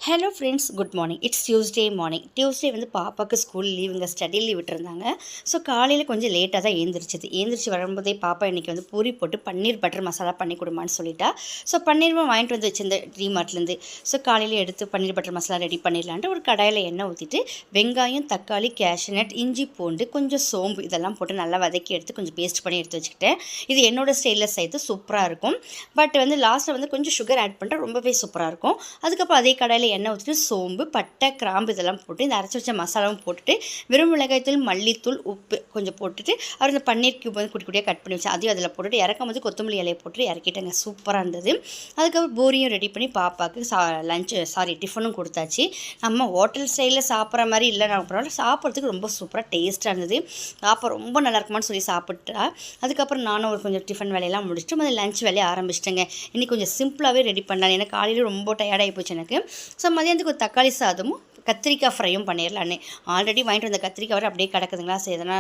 Hello friends, good morning. It's Tuesday morning. Tuesday வந்து பாப்பாவுக்கு school லீவுங்க, study leave விட்டுருந்தாங்க. So காலையில் கொஞ்சம் லேட்டாக தான் எழுந்திரிச்சு வரும்போதே பாப்பா இன்றைக்கி வந்து பூரி போட்டு பன்னீர் பட்டர் மசாலா பண்ணி கொடுமான்னு சொல்லிட்டா. ஸோ பன்னீரும் வாங்கிட்டு வந்து வச்சிருந்த டிமார்ட்லேருந்து. ஸோ காலையில் எடுத்து பன்னீர் பட்டர் மசாலா ரெடி பண்ணிடலான்ட்டு ஒரு கடாயில் எண்ணெய் ஊற்றிட்டு வெங்காயம், தக்காளி, கேஷ்நட், இஞ்சி, பூண்டு, கொஞ்சம் சோம்பு இதெல்லாம் போட்டு நல்லா வதக்கி எடுத்து கொஞ்சம் பேஸ்ட் பண்ணி எடுத்து வச்சுக்கிட்டேன். இது என்னோட ஸ்டைலில் செய்து சூப்பராக இருக்கும். பட் வந்து லாஸ்ட்டில் வந்து கொஞ்சம் சுகர் ஆட் பண்ணிட்டா ரொம்பவே சூப்பராக இருக்கும். அதுக்கப்புறம் அதே கடாயில் எண்ணெய் ஊற்றிட்டு சோம்பு, பட்டை, கிராம்பு இதெல்லாம் போட்டு இந்த அரைச்சி வச்ச மசாலாவும் போட்டுட்டு வெறும் மிளகாய்த்தூள், மல்லித்தூள், உப்பு கொஞ்சம் போட்டுட்டு அப்புறம் இந்த பன்னீர் கியூப் வந்து குட்டி குட்டியாக கட் பண்ணி வச்சு அதையும் அதில் போட்டுட்டு இறக்கும் போது கொத்தமல்லி இலையை போட்டு இறக்கிட்டேங்க. சூப்பராக இருந்தது. அதுக்கப்புறம் பூரியும் ரெடி பண்ணி பாப்பாவுக்கு டிஃபனும் கொடுத்தாச்சு. நம்ம ஹோட்டல் ஸ்டைலில் சாப்பிட்ற மாதிரி இல்லைனா பரவாயில்ல, சாப்பிட்றதுக்கு ரொம்ப சூப்பராக டேஸ்ட்டாக இருந்தது. பாப்பா ரொம்ப நல்லா இருக்குமான்னு சொல்லி சாப்பிட்டா. அதுக்கப்புறம் நானும் ஒரு கொஞ்சம் டிஃபன் வேலையெல்லாம் முடிச்சுட்டு முதல்ல லஞ்ச் வேலையை ஆரம்பிச்சிட்டேங்க. இன்றைக்கி கொஞ்சம் சிம்பிளாகவே ரெடி பண்ணேன். ஏன்னா காலையில் ரொம்ப டயர்டாகி போச்சு எனக்கு. ஸோ மதியானத்துக்கு ஒரு தக்காளி சாதமும் கத்திரிக்காய் ஃப்ரையும் பண்ணிடலான்னு ஆல்ரெடி வாங்கிட்டு வந்த கத்திரிக்காய் வர அப்படியே கிடக்குதுங்களா, சரி எதனா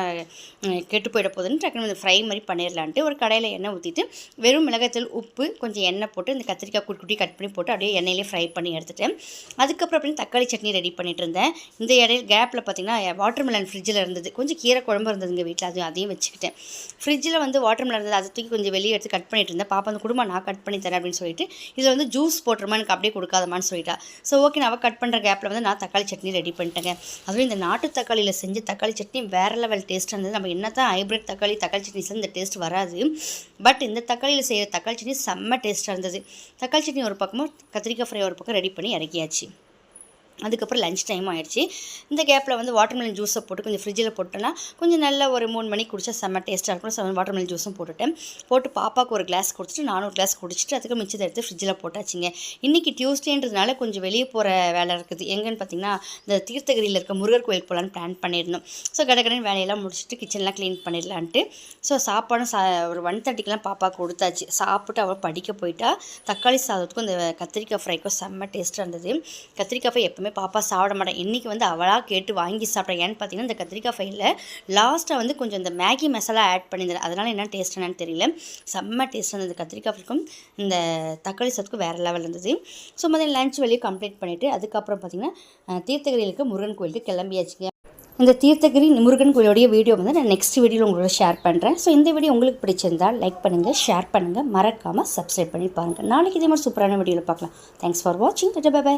கெட்டு போயிட போகுதுன்னு டக்குனு வந்து ஃப்ரை மாதிரி பண்ணிடலான்ட்டு ஒரு கடையில் எண்ணெய் ஊற்றிட்டு வெறும் மிளகாய்த்தூள், உப்பு, கொஞ்சம் எண்ணெய் போட்டு இந்த கத்திரிக்காய் குட்டி குட்டி கட் பண்ணி போட்டு அப்படியே எண்ணெயிலே ஃப்ரை பண்ணி எடுத்துட்டேன். அதுக்கப்புறம் அப்படின்னு தக்காளி சட்னி ரெடி பண்ணிட்டு இருந்தேன். இந்த இடையில கேப்பில் பார்த்திங்கன்னா வாட்டர்மெலன் ஃப்ரிட்ஜில் இருந்தது, கொஞ்சம் கீரை குழம்பு இருந்ததுங்க வீட்டில், அதையும் வச்சுக்கிட்டேன். ஃப்ரிட்ஜில் வந்து வாட்டர்மெலன் இருந்தது, அதை தூக்கி கொஞ்சம் வெளியே எடுத்து கட் பண்ணிட்டு இருந்தேன். பாப்பா அந்த குடும்பம் நான் கட் பண்ணி தரேன் அப்படின்னு சொல்லிட்டு இதில் வந்து ஜூஸ் போட்டுருமா எனக்கு அப்படியே கொடுக்காதமான்னு சொல்லிட்டா. ஸோ ஓகே, நான் கட் பண்ணுற கேப்பில் வந்து நான் தக்காளி சட்னி ரெடி பண்ணிட்டேங்க. அதுவும் இந்த நாட்டு தக்காளியில் செஞ்ச தக்காளி சட்னி வேறு லெவல் டேஸ்ட்டாக இருந்தது. நம்ம என்ன தான் ஹைப்ரிட் தக்காளி சட்னிஸில் இந்த டேஸ்ட் வராது. பட் இந்த தக்காளியில் செய்கிற தக்காளி சட்னி செம்ம டேஸ்ட்டாக இருந்தது. தக்காளி சட்னி ஒரு பக்கமும் கத்திரிக்காய் ஃப்ரை ஒரு பக்கம் ரெடி பண்ணி இறக்கியாச்சு. அதுக்கப்புறம் லஞ்ச் டைம் ஆகிடுச்சு. இந்த கேப்பில் வந்து வாட்டர்மெலன் ஜூஸை போட்டு கொஞ்சம் ஃப்ரிட்ஜில் போட்டோன்னா கொஞ்சம் நல்லா ஒரு 3 மணிக்கு குடித்தா செம்ம டேஸ்ட்டாக இருக்கும். வாட்டர்மெலன் ஜூஸும் போட்டு பாப்பாவுக்கு ஒரு கிளாஸ் கொடுத்துட்டு நானும் ஒரு கிளாஸ் குடிச்சிட்டு அதுக்கு மிச்சத்தை எடுத்து ஃப்ரிட்ஜில் போட்டாச்சுங்க. இன்றைக்கி டியூஸ்டேன்றதுனால கொஞ்சம் வெளியே போகிற வேலை இருக்குது. எங்கன்னு பார்த்திங்கன்னா இந்த தீர்த்தகிரியில் இருக்க முருகர் கோயிலுக்கு போகலான்னு பிளான் பண்ணியிருந்தோம். ஸோ கடற்கடன் வேலையெல்லாம் முடிச்சுட்டு கிச்சன்லாம் க்ளீன் பண்ணிடலான்ட்டு ஸோ சாப்பாடும் ஒரு 1:30க்கெலாம் பாப்பாவுக்கு கொடுத்தாச்சு. சாப்பிட்டு அவள் படிக்க போயிட்டா. தக்காளி சாதத்துக்கும் இந்த கத்திரிக்காய் ஃப்ரைக்கும் செம்ம டேஸ்ட்டாக இருந்தது. கத்திரிக்காய் ஃப்ரை எப்பவுமே பாப்பா சாப்பிட மாட்டேன். இன்றைக்கி வந்து அவளாக கேட்டு வாங்கி சாப்பிட்றேன். ஏன்னு பார்த்தீங்கன்னா இந்த கத்திரிக்காய் ஃப்ரையில் லாஸ்ட்டாக வந்து கொஞ்சம் இந்த மேகி மசாலா ஆட் பண்ணியிருந்தேன். அதனால் என்ன டேஸ்ட் என்னன்னு தெரியல, செம்ம டேஸ்ட் இருந்தது. கத்திரிக்காய் ஃப்ரைக்கும் இந்த தக்காளி சாதத்துக்கும் வேறு லெவல் இருந்தது. ஸோ முதல்ல லஞ்ச் வெளியே கம்ப்ளீட் பண்ணிவிட்டு அதுக்கப்புறம் பார்த்திங்கன்னா தீர்த்தகிரியிலுக்கு முருகன் கோயிலுக்கு கிளம்பியாச்சுங்க. இந்த தீர்த்தகிரி முருகன் கோயிலுடைய வீடியோ வந்து நான் நெக்ஸ்ட் வீடியோவில் உங்களோட ஷேர் பண்ணுறேன். ஸோ இந்த வீடியோ உங்களுக்கு பிடிச்சிருந்தால் லைக் பண்ணுங்கள், ஷேர் பண்ணுங்கள், மறக்காமல் சப்ஸ்கிரைப் பண்ணி பாருங்கள். நாளைக்கு இதே மாதிரி சூப்பரான வீடியோவில் பார்க்கலாம். தேங்க்ஸ் ஃபார் வாட்சிங். பை.